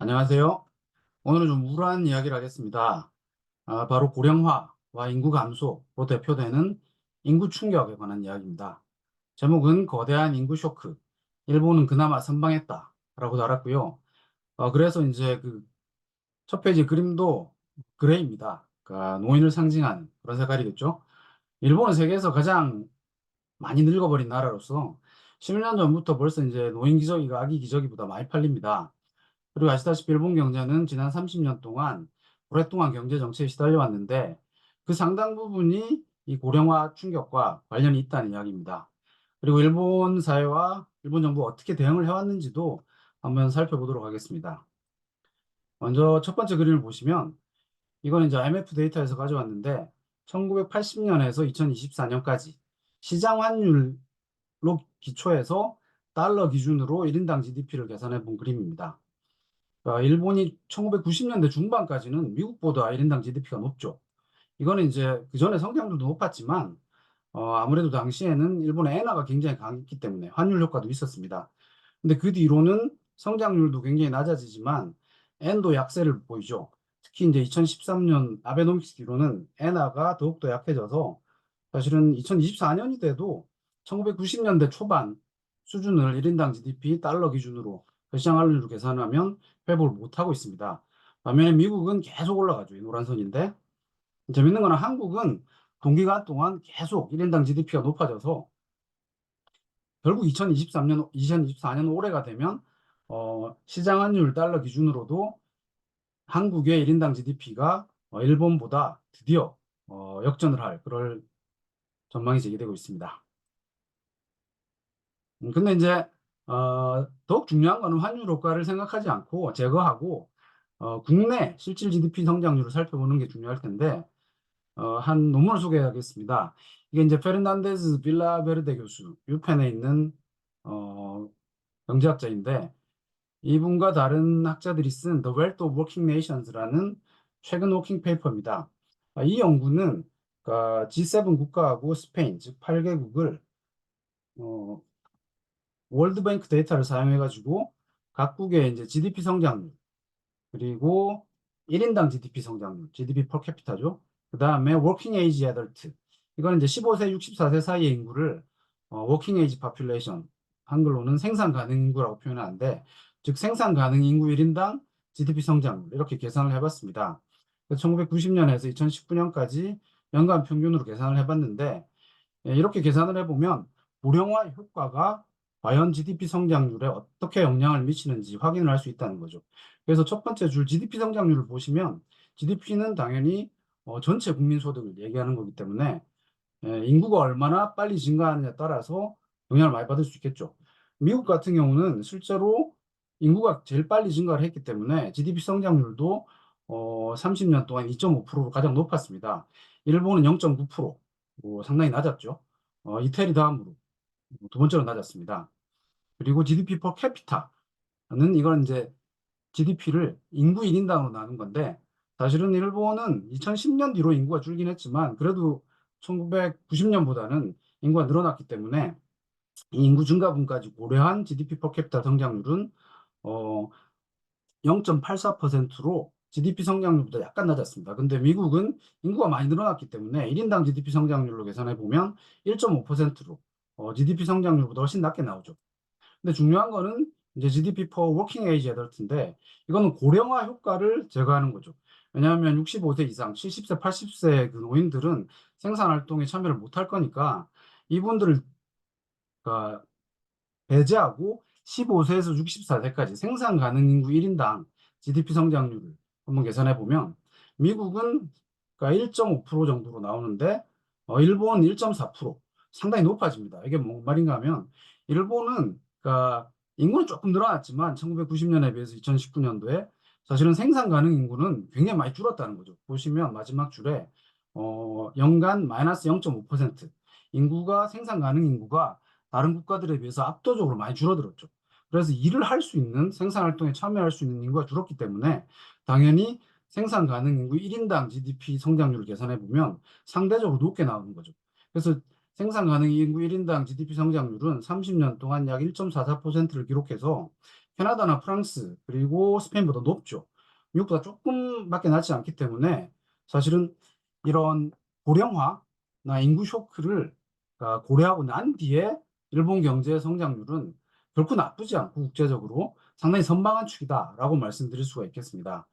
안녕하세요. 오늘은 좀 우울한 이야기를 하겠습니다. 바로 고령화와 인구 감소로 대표되는 인구 충격에 관한 이야기입니다. 제목은 거대한 인구 쇼크. 일본은 그나마 선방했다라고 달았고요. 그래서 이제 그 첫 페이지 그림도 그레이입니다. 그러니까 노인을 상징하는 그런 색깔이겠죠. 일본은 세계에서 가장 많이 늙어버린 나라로서 10년 전부터 벌써 이제 노인 기저귀가 아기 기저귀보다 많이 팔립니다. 그리고 아시다시피 일본 경제는 지난 30년 동안 오랫동안 경제 정체에 시달려 왔는데 그 상당 부분이 이 고령화 충격과 관련이 있다는 이야기입니다. 그리고 일본 사회와 일본 정부가 어떻게 대응을 해왔는지도 한번 살펴보도록 하겠습니다. 먼저 첫 번째 그림을 보시면 이거는 이제 IMF 데이터에서 가져왔는데 1980년에서 2024년까지 시장 환율로 기초해서 달러 기준으로 1인당 GDP를 계산해 본 그림입니다. 일본이 1990년대 중반까지는 미국보다 1인당 GDP가 높죠. 이거는 이제 그 전에 성장률도 높았지만 아무래도 당시에는 일본의 엔화가 굉장히 강했기 때문에 환율 효과도 있었습니다. 근데 그 뒤로는 성장률도 굉장히 낮아지지만 엔도 약세를 보이죠. 특히 이제 2013년 아베노믹스 뒤로는 엔화가 더욱더 약해져서 사실은 2024년이 돼도 1990년대 초반 수준을 1인당 GDP 달러 기준으로 시장 환율로 계산하면 회복을 못하고 있습니다. 반면에 미국은 계속 올라가죠. 이 노란선인데 재밌는 거는 한국은 동기간 동안 계속 1인당 GDP가 높아져서 결국 2024년 올해가 되면 시장 환율 달러 기준으로도 한국의 1인당 GDP가 일본보다 드디어 역전을 할 그럴 전망이 제기되고 있습니다. 근데 이제 더욱 중요한 거는 환율 효과를 생각하지 않고 제거하고 국내 실질 GDP 성장률을 살펴보는 게 중요할 텐데 한 논문을 소개하겠습니다. 이게 이제 페르난데즈 빌라베르데 교수, 유펜에 있는 어, 경제학자인데 이분과 다른 학자들이 쓴 The Wealth of Working Nations라는 최근 워킹 페이퍼입니다. 이 연구는 그러니까 G7 국가하고 스페인, 즉 8개국을 월드뱅크 데이터를 사용해가지고 각국의 이제 GDP 성장률 그리고 1인당 GDP 성장률, GDP per capita죠. 그 다음에 working age adult. 이거는 이제 15세, 64세 사이의 인구를 working age population, 한글로는 생산 가능 인구라고 표현하는데, 즉 생산 가능 인구 1인당 GDP 성장률 이렇게 계산을 해봤습니다. 1990년에서 2019년까지 연간 평균으로 계산을 해봤는데, 이렇게 계산을 해보면 고령화 효과가 과연 GDP 성장률에 어떻게 영향을 미치는지 확인을 할 수 있다는 거죠. 그래서 첫 번째 줄 GDP 성장률을 보시면 GDP는 당연히 전체 국민 소득을 얘기하는 거기 때문에 인구가 얼마나 빨리 증가하느냐에 따라서 영향을 많이 받을 수 있겠죠. 미국 같은 경우는 실제로 인구가 제일 빨리 증가를 했기 때문에 GDP 성장률도 30년 동안 2.5%로 가장 높았습니다. 일본은 0.9%, 상당히 낮았죠. 이태리 다음으로 두 번째로 낮았습니다. 그리고 GDP per capita는 이건 이제 GDP를 인구 1인당으로 나눈 건데 사실은 일본은 2010년 뒤로 인구가 줄긴 했지만 그래도 1990년보다는 인구가 늘어났기 때문에 이 인구 증가분까지 고려한 GDP per capita 성장률은 어, 0.84%로 GDP 성장률보다 약간 낮았습니다. 근데 미국은 인구가 많이 늘어났기 때문에 1인당 GDP 성장률로 계산해 보면 1.5%로 GDP 성장률보다 훨씬 낮게 나오죠. 근데 중요한 거는 이제 GDP per working age adult인데 이거는 고령화 효과를 제거하는 거죠. 왜냐하면 65세 이상, 70세, 80세 그 노인들은 생산 활동에 참여를 못할 거니까 이분들을 그러니까 배제하고 15세에서 64세까지 생산 가능 인구 1인당 GDP 성장률을 한번 계산해 보면 미국은 그러니까 1.5% 정도로 나오는데 일본은 1.4% 상당히 높아집니다. 이게 뭔 말인가 하면 일본은 그러니까 인구는 조금 늘어났지만 1990년에 비해서 2019년도에 사실은 생산 가능 인구는 굉장히 많이 줄었다는 거죠. 보시면 마지막 줄에 연간 마이너스 0.5% 인구가 생산 가능 인구가 다른 국가들에 비해서 압도적으로 많이 줄어들었죠. 그래서 일을 할 수 있는 생산 활동에 참여할 수 있는 인구가 줄었기 때문에 당연히 생산 가능 인구 1인당 GDP 성장률을 계산해 보면 상대적으로 높게 나오는 거죠. 그래서 생산 가능 인구 1인당 GDP 성장률은 30년 동안 약 1.44%를 기록해서 캐나다나 프랑스 그리고 스페인보다 높죠. 미국보다 조금밖에 낮지 않기 때문에 사실은 이런 고령화나 인구 쇼크를 고려하고 난 뒤에 일본 경제 성장률은 결코 나쁘지 않고 국제적으로 상당히 선방한 축이다라고 말씀드릴 수가 있겠습니다.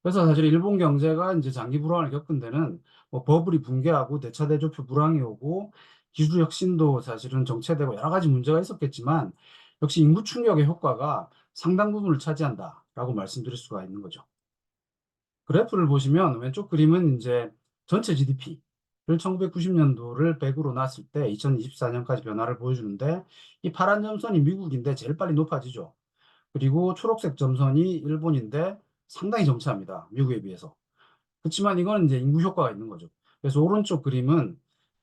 그래서 사실 일본 경제가 이제 장기 불황을 겪은 데는 뭐 버블이 붕괴하고 대차 대조표 불황이 오고 기술 혁신도 사실은 정체되고 여러 가지 문제가 있었겠지만 역시 인구 충격의 효과가 상당 부분을 차지한다라고 말씀드릴 수가 있는 거죠. 그래프를 보시면 왼쪽 그림은 이제 전체 GDP를 1990년도를 100으로 놨을 때 2024년까지 변화를 보여주는데 이 파란 점선이 미국인데 제일 빨리 높아지죠. 그리고 초록색 점선이 일본인데 상당히 점차합니다. 미국에 비해서. 그렇지만 이거는 이제 인구 효과가 있는 거죠. 그래서 오른쪽 그림은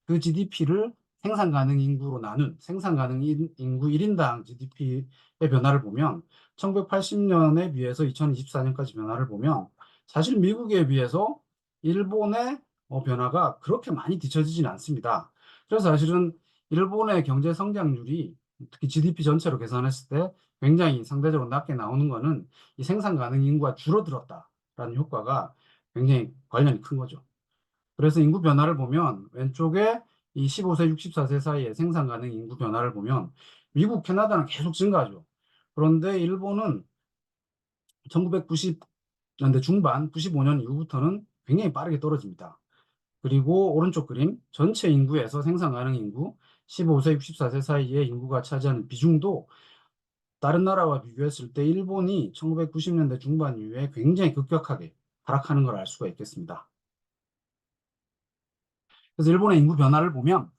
그 GDP를 생산 가능 인구로 나눈 생산 가능 인구 1인당 GDP의 변화를 보면 1980년에 비해서 2024년까지 변화를 보면 사실 미국에 비해서 일본의 변화가 그렇게 많이 뒤처지진 않습니다. 그래서 사실은 일본의 경제 성장률이 특히 GDP 전체로 계산했을 때 굉장히 상대적으로 낮게 나오는 거는 이 생산 가능 인구가 줄어들었다라는 효과가 굉장히 관련이 큰 거죠. 그래서 인구 변화를 보면 왼쪽에 이 15세, 64세 사이의 생산 가능 인구 변화를 보면 미국, 캐나다는 계속 증가하죠. 그런데 일본은 1990년대 중반, 95년 이후부터는 굉장히 빠르게 떨어집니다. 그리고 오른쪽 그림, 전체 인구에서 생산 가능 인구, 15세, 64세 사이의 인구가 차지하는 비중도 다른 나라와 비교했을 때 일본이 1990년대 중반 이후에 굉장히 급격하게 하락하는 걸 알 수가 있겠습니다. 그래서 일본의 인구 변화를 보면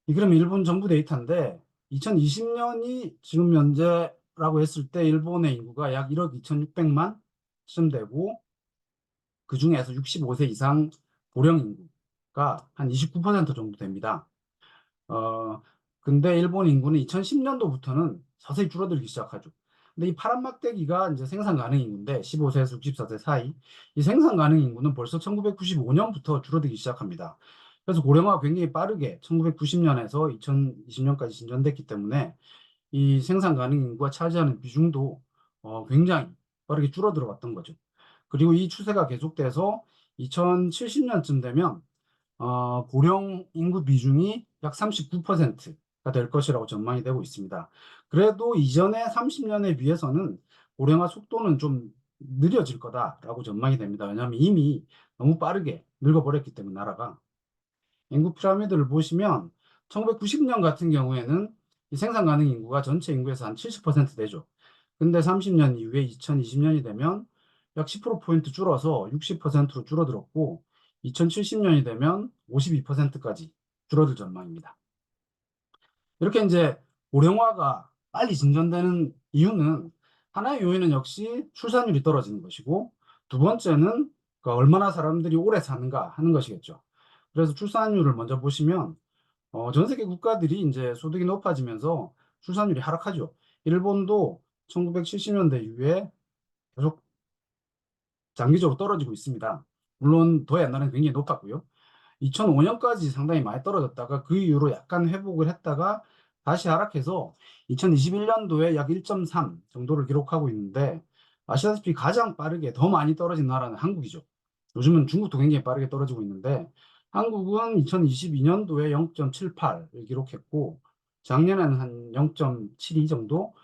이 그럼 일본 정부 데이터인데 2020년이 지금 현재라고 했을 때 일본의 인구가 약 1억 2,600만쯤 되고 그 중에서 65세 이상 고령 인구가 한 29% 정도 됩니다. 어, 근데 일본 인구는 2010년도부터는 서서히 줄어들기 시작하죠. 근데 이 파란 막대기가 이제 생산 가능 인구인데 15세에서 64세 사이 이 생산 가능 인구는 벌써 1995년부터 줄어들기 시작합니다. 그래서 고령화가 굉장히 빠르게 1990년에서 2020년까지 진전됐기 때문에 이 생산 가능 인구가 차지하는 비중도 굉장히 빠르게 줄어들어 왔던 거죠. 그리고 이 추세가 계속돼서 2070년쯤 되면 고령 인구 비중이 약 39%가 될 것이라고 전망이 되고 있습니다. 그래도 이전의 30년에 비해서는 고령화 속도는 좀 느려질 거다라고 전망이 됩니다. 왜냐하면 이미 너무 빠르게 늙어버렸기 때문에 나라가. 인구 피라미드를 보시면 1990년 같은 경우에는 이 생산 가능 인구가 전체 인구에서 한 70% 되죠. 근데 30년 이후에 2020년이 되면 약 10%포인트 줄어서 60%로 줄어들었고 2070년이 되면 52%까지 줄어들 전망입니다. 이렇게 이제 고령화가 빨리 진전되는 이유는 하나의 요인은 역시 출산율이 떨어지는 것이고 두 번째는 얼마나 사람들이 오래 사는가 하는 것이겠죠. 그래서 출산율을 먼저 보시면 전 세계 국가들이 이제 소득이 높아지면서 출산율이 하락하죠. 일본도 1970년대 이후에 계속 장기적으로 떨어지고 있습니다. 물론 더 옛날에는 굉장히 높았고요. 2005년까지 상당히 많이 떨어졌다가 그 이후로 약간 회복을 했다가 다시 하락해서 2021년도에 약 1.3 정도를 기록하고 있는데 아시다시피 가장 빠르게 더 많이 떨어진 나라는 한국이죠. 요즘은 중국도 굉장히 빠르게 떨어지고 있는데 한국은 2022년도에 0.78을 기록했고 작년에는 한 0.72 정도.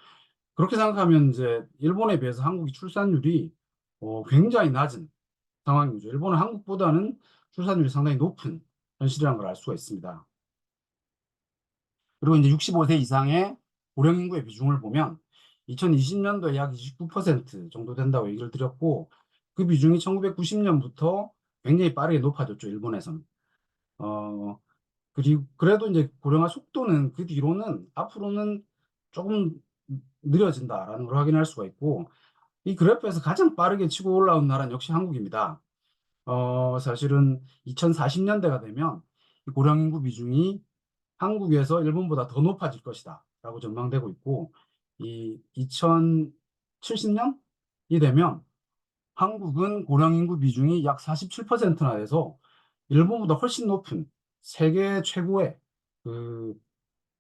그렇게 생각하면 이제 일본에 비해서 한국이 출산율이 굉장히 낮은 상황이죠. 일본은 한국보다는 출산율이 상당히 높은 현실이라는 걸 알 수가 있습니다. 그리고 이제 65세 이상의 고령 인구의 비중을 보면 2020년도에 약 29% 정도 된다고 얘기를 드렸고 그 비중이 1990년부터 굉장히 빠르게 높아졌죠. 일본에서는. 어, 그리고 그래도 이제 고령화 속도는 그 뒤로는 앞으로는 조금 느려진다라는 걸 확인할 수가 있고 이 그래프에서 가장 빠르게 치고 올라온 나라는 역시 한국입니다. 사실은 2040년대가 되면 이 고령 인구 비중이 한국에서 일본보다 더 높아질 것이다 라고 전망되고 있고 이 2070년이 되면 한국은 고령 인구 비중이 약 47%나 돼서 일본보다 훨씬 높은 세계 최고의 그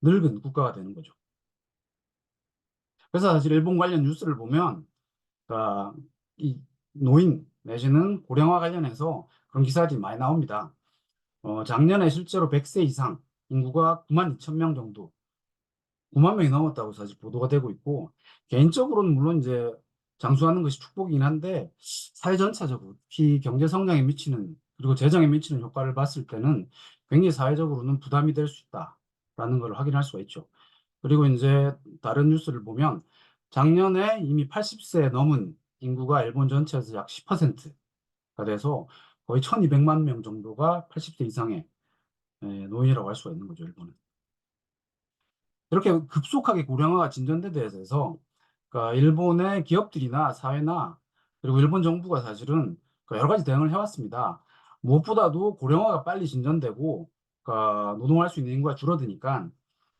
늙은 국가가 되는 거죠. 그래서 사실 일본 관련 뉴스를 보면 그러니까 이 노인 내지는 고령화 관련해서 그런 기사들이 많이 나옵니다. 작년에 실제로 100세 이상 인구가 9만 2천 명 정도, 9만 명이 넘었다고 사실 보도가 되고 있고, 개인적으로는 물론 이제 장수하는 것이 축복이긴 한데, 사회 전체적으로 특히 경제 성장에 미치는, 그리고 재정에 미치는 효과를 봤을 때는 굉장히 사회적으로는 부담이 될 수 있다라는 걸 확인할 수가 있죠. 그리고 이제 다른 뉴스를 보면 작년에 이미 80세 넘은 인구가 일본 전체에서 약 10%가 돼서 거의 1200만 명 정도가 80세 이상의 노인이라고 할 수가 있는 거죠, 일본은. 이렇게 급속하게 고령화가 진전된 데에 대해서 그러니까 일본의 기업들이나 사회나 그리고 일본 정부가 사실은 여러 가지 대응을 해왔습니다. 무엇보다도 고령화가 빨리 진전되고 그러니까 노동할 수 있는 인구가 줄어드니까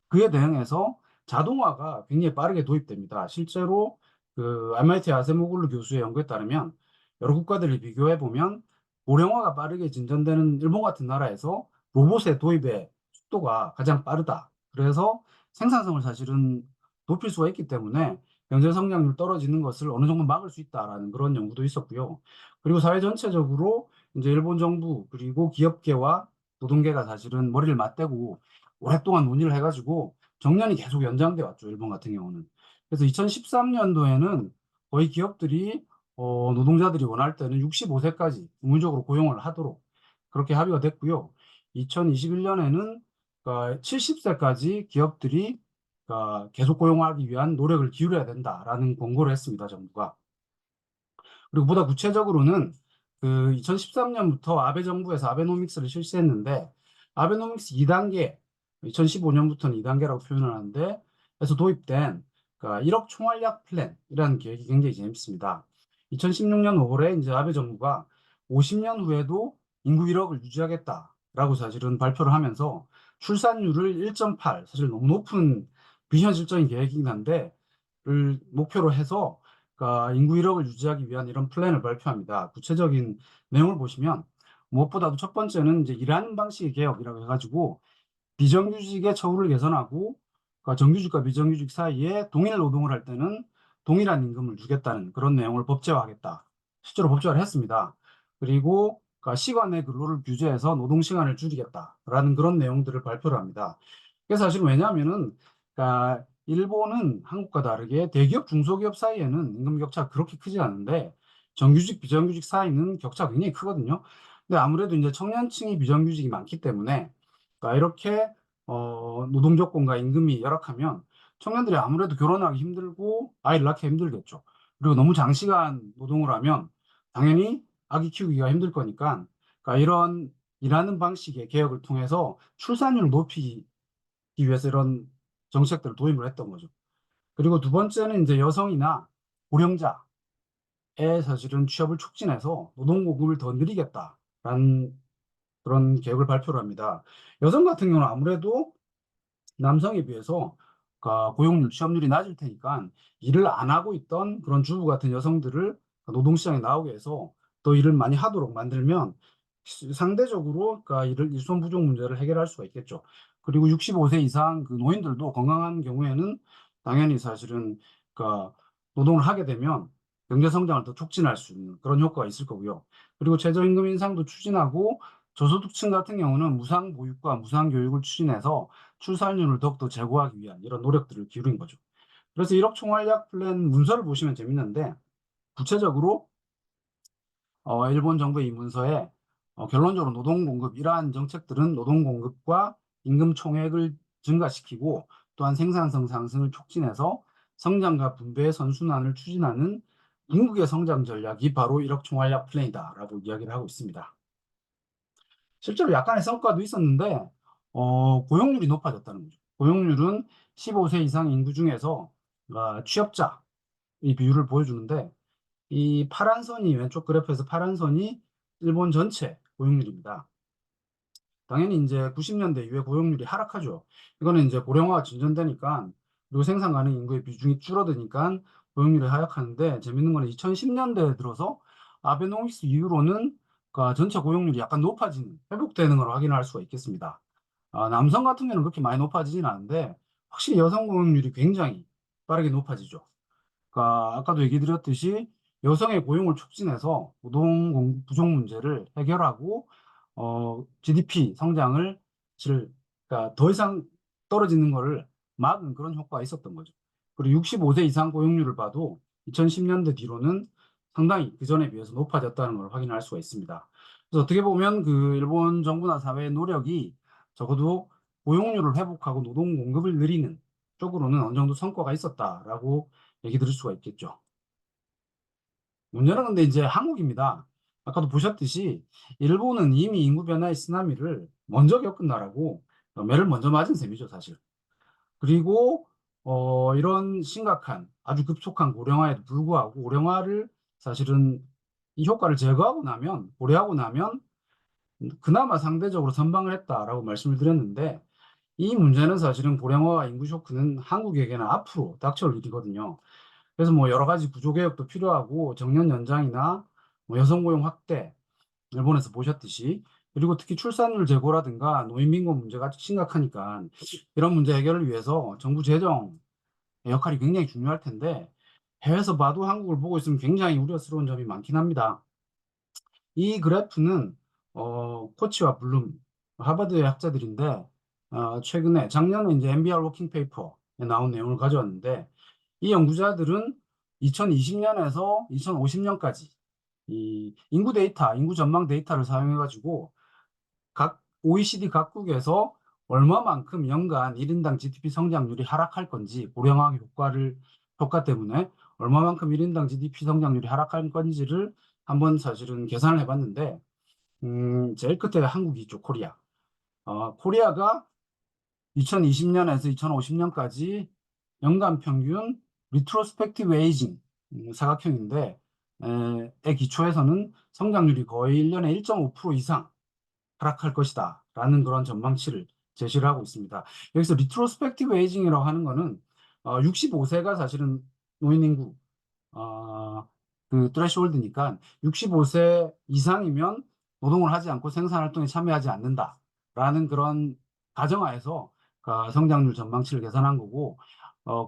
그에 대응해서 자동화가 굉장히 빠르게 도입됩니다. 실제로 그 MIT 아세모글루 교수의 연구에 따르면 여러 국가들을 비교해 보면 고령화가 빠르게 진전되는 일본 같은 나라에서 로봇의 도입의 속도가 가장 빠르다. 그래서 생산성을 사실은 높일 수가 있기 때문에 경제 성장률 떨어지는 것을 어느 정도 막을 수 있다라는 그런 연구도 있었고요. 그리고 사회 전체적으로 이제 일본 정부 그리고 기업계와 노동계가 사실은 머리를 맞대고 오랫동안 논의를 해가지고 정년이 계속 연장돼 왔죠. 일본 같은 경우는. 그래서 2013년도에는 거의 기업들이 노동자들이 원할 때는 65세까지 의무적으로 고용을 하도록 그렇게 합의가 됐고요. 2021년에는 70세까지 기업들이 계속 고용하기 위한 노력을 기울여야 된다라는 권고를 했습니다. 정부가. 그리고 보다 구체적으로는 그 2013년부터 아베 정부에서 아베노믹스를 실시했는데 아베노믹스 2단계, 2015년부터는 2단계라고 표현을 하는데 그래서 도입된 1억 총알약 플랜이라는 계획이 굉장히 재밌습니다. 2016년 5월에 이제 아베 정부가 50년 후에도 인구 1억을 유지하겠다라고 사실은 발표를 하면서 출산율을 1.8, 사실 너무 높은 비현실적인 계획이긴 한데 를 목표로 해서 인구 1억을 유지하기 위한 이런 플랜을 발표합니다. 구체적인 내용을 보시면 무엇보다도 첫 번째는 이제 일하는 방식의 개혁이라고 해가지고 비정규직의 처우를 개선하고 정규직과 비정규직 사이에 동일 노동을 할 때는 동일한 임금을 주겠다는 그런 내용을 법제화하겠다. 실제로 법제화를 했습니다. 그리고 시간의 근로를 규제해서 노동 시간을 줄이겠다라는 그런 내용들을 발표를 합니다. 그래서 사실 왜냐하면은 일본은 한국과 다르게 대기업, 중소기업 사이에는 임금 격차가 그렇게 크지 않은데 정규직, 비정규직 사이는 격차가 굉장히 크거든요. 근데 아무래도 이제 청년층이 비정규직이 많기 때문에 이렇게 노동 조건과 임금이 열악하면 청년들이 아무래도 결혼하기 힘들고 아이를 낳기 힘들겠죠. 그리고 너무 장시간 노동을 하면 당연히 아기 키우기가 힘들 거니까 이런 일하는 방식의 개혁을 통해서 출산율을 높이기 위해서 이런 정책들을 도입을 했던 거죠. 그리고 두 번째는 이제 여성이나 고령자의 사실은 취업을 촉진해서 노동 공급을 더 늘리겠다라는 그런 계획을 발표를 합니다. 여성 같은 경우는 아무래도 남성에 비해서 고용률, 취업률이 낮을 테니까 일을 안 하고 있던 그런 주부 같은 여성들을 노동시장에 나오게 해서 더 일을 많이 하도록 만들면 상대적으로 일손 부족 문제를 해결할 수가 있겠죠. 그리고 65세 이상 그 노인들도 건강한 경우에는 당연히 사실은 그 노동을 하게 되면 경제 성장을 더 촉진할 수 있는 그런 효과가 있을 거고요. 그리고 최저임금 인상도 추진하고 저소득층 같은 경우는 무상보육과 무상교육을 추진해서 출산율을 더욱더 제고하기 위한 이런 노력들을 기울인 거죠. 그래서 1억 총알약 플랜 문서를 보시면 재밌는데 구체적으로 일본 정부의 이 문서에 결론적으로 노동 공급 이러한 정책들은 노동 공급과 임금 총액을 증가시키고 또한 생산성 상승을 촉진해서 성장과 분배의 선순환을 추진하는 궁극의 성장 전략이 바로 1억 총알약 플랜이다라고 이야기를 하고 있습니다. 실제로 약간의 성과도 있었는데 고용률이 높아졌다는 거죠. 고용률은 15세 이상 인구 중에서 취업자의 비율을 보여주는데 이 파란 선이 왼쪽 그래프에서 파란 선이 일본 전체 고용률입니다. 당연히 이제 90년대 이후에 고용률이 하락하죠. 이거는 이제 고령화가 진전되니까 그리고 생산 가능 인구의 비중이 줄어드니까 고용률이 하락하는데 재밌는 거는 2010년대에 들어서 아베노믹스 이후로는 전체 고용률이 약간 높아지는, 회복되는 걸 확인할 수가 있겠습니다. 남성 같은 경우는 그렇게 많이 높아지진 않은데 확실히 여성 고용률이 굉장히 빠르게 높아지죠. 그러니까 아까도 얘기 드렸듯이 여성의 고용을 촉진해서 노동 부족 문제를 해결하고 GDP 성장을 그러니까 더 이상 떨어지는 것을 막은 그런 효과가 있었던 거죠. 그리고 65세 이상 고용률을 봐도 2010년대 뒤로는 상당히 그 전에 비해서 높아졌다는 걸 확인할 수가 있습니다. 그래서 어떻게 보면 그 일본 정부나 사회의 노력이 적어도 고용률을 회복하고 노동 공급을 늘리는 쪽으로는 어느 정도 성과가 있었다라고 얘기 드릴 수가 있겠죠. 문제는 근데 이제 한국입니다. 아까도 보셨듯이 일본은 이미 인구 변화의 쓰나미를 먼저 겪은 나라고 매를 먼저 맞은 셈이죠, 사실. 그리고 이런 심각한 아주 급속한 고령화에도 불구하고 고령화를 사실은 이 효과를 제거하고 나면 고려하고 나면 그나마 상대적으로 선방을 했다라고 말씀을 드렸는데 이 문제는 사실은 고령화와 인구 쇼크는 한국에게는 앞으로 닥쳐올 일이거든요. 그래서 뭐 여러 가지 구조개혁도 필요하고 정년 연장이나 뭐 여성 고용 확대, 일본에서 보셨듯이 그리고 특히 출산율 제고라든가 노인 빈곤 문제가 아주 심각하니까 이런 문제 해결을 위해서 정부 재정 역할이 굉장히 중요할 텐데 해외에서 봐도 한국을 보고 있으면 굉장히 우려스러운 점이 많긴 합니다. 이 그래프는 코치와 블룸 하버드의 학자들인데 최근에 작년에 이제 NBR 워킹 페이퍼에 나온 내용을 가져왔는데 이 연구자들은 2020년에서 2050년까지 이 인구 데이터, 인구 전망 데이터를 사용해 가지고 각 OECD 각국에서 얼마만큼 연간 1인당 GDP 성장률이 하락할 건지 고령화 효과 때문에 얼마만큼 1인당 GDP 성장률이 하락할 건지를 한번 사실은 계산을 해봤는데 제일 끝에 한국이 있죠, 코리아. 코리아가 2020년에서 2050년까지 연간 평균 리트로스펙티브 에이징 사각형인데 에 기초해서는 성장률이 거의 1년에 1.5% 이상 하락할 것이다 라는 그런 전망치를 제시를 하고 있습니다. 여기서 리트로스펙티브 에이징이라고 하는 거는 65세가 사실은 노인 인구 그 트레시홀드니까 65세 이상이면 노동을 하지 않고 생산활동에 참여하지 않는다라는 그런 가정하에서 성장률 전망치를 계산한 거고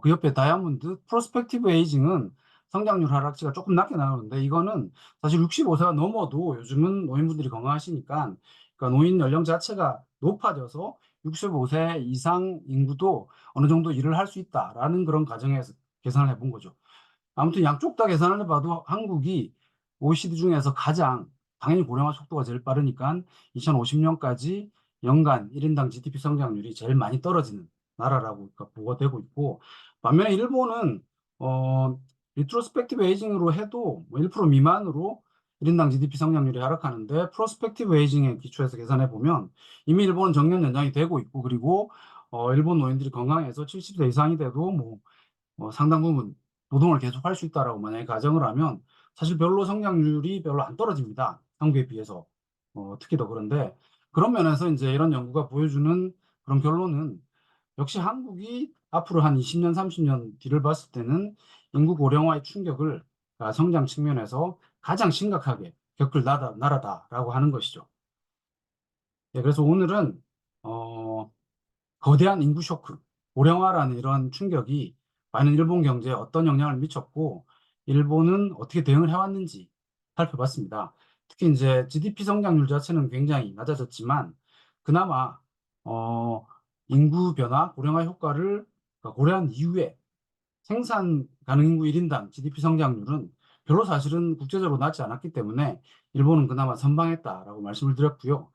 그 옆에 다이아몬드 프로스펙티브 에이징은 성장률 하락치가 조금 낮게 나오는데 이거는 사실 65세가 넘어도 요즘은 노인분들이 건강하시니까 그러니까 노인 연령 자체가 높아져서 65세 이상 인구도 어느 정도 일을 할 수 있다라는 그런 가정에서 계산을 해본 거죠. 아무튼 양쪽 다 계산을 해봐도 한국이 OECD 중에서 가장 당연히 고령화 속도가 제일 빠르니까 2050년까지 연간 1인당 GDP 성장률이 제일 많이 떨어지는 나라라고 보고 되고 있고 반면에 일본은 리트로스펙티브 에이징으로 해도 뭐1% 미만으로 1인당 GDP 성장률이 하락하는데 프로스펙티브 에이징에 기초해서 계산해 보면 이미 일본은 정년 연장이 되고 있고 그리고 일본 노인들이 건강해서 70세 이상이 돼도 상당 부분 노동을 계속 할 수 있다라고 만약에 가정을 하면 사실 별로 성장률이 별로 안 떨어집니다. 한국에 비해서. 특히 더 그런데 그런 면에서 이제 이런 연구가 보여주는 그런 결론은 역시 한국이 앞으로 한 20년, 30년 뒤를 봤을 때는 인구 고령화의 충격을 성장 측면에서 가장 심각하게 겪을 나라다라고 하는 것이죠. 예, 그래서 오늘은 어, 거대한 인구 쇼크, 고령화라는 이런 충격이 과연 일본 경제에 어떤 영향을 미쳤고, 일본은 어떻게 대응을 해왔는지 살펴봤습니다. 특히 이제 GDP 성장률 자체는 굉장히 낮아졌지만, 그나마, 인구 변화, 고령화 효과를 고려한 이후에 생산 가능 인구 1인당 GDP 성장률은 별로 사실은 국제적으로 낮지 않았기 때문에 일본은 그나마 선방했다라고 말씀을 드렸고요.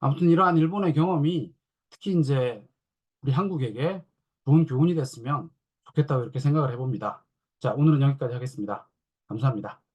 아무튼 이러한 일본의 경험이 특히 이제 우리 한국에게 좋은 교훈이 됐으면 좋겠다고 이렇게 생각을 해봅니다. 자, 오늘은 여기까지 하겠습니다. 감사합니다.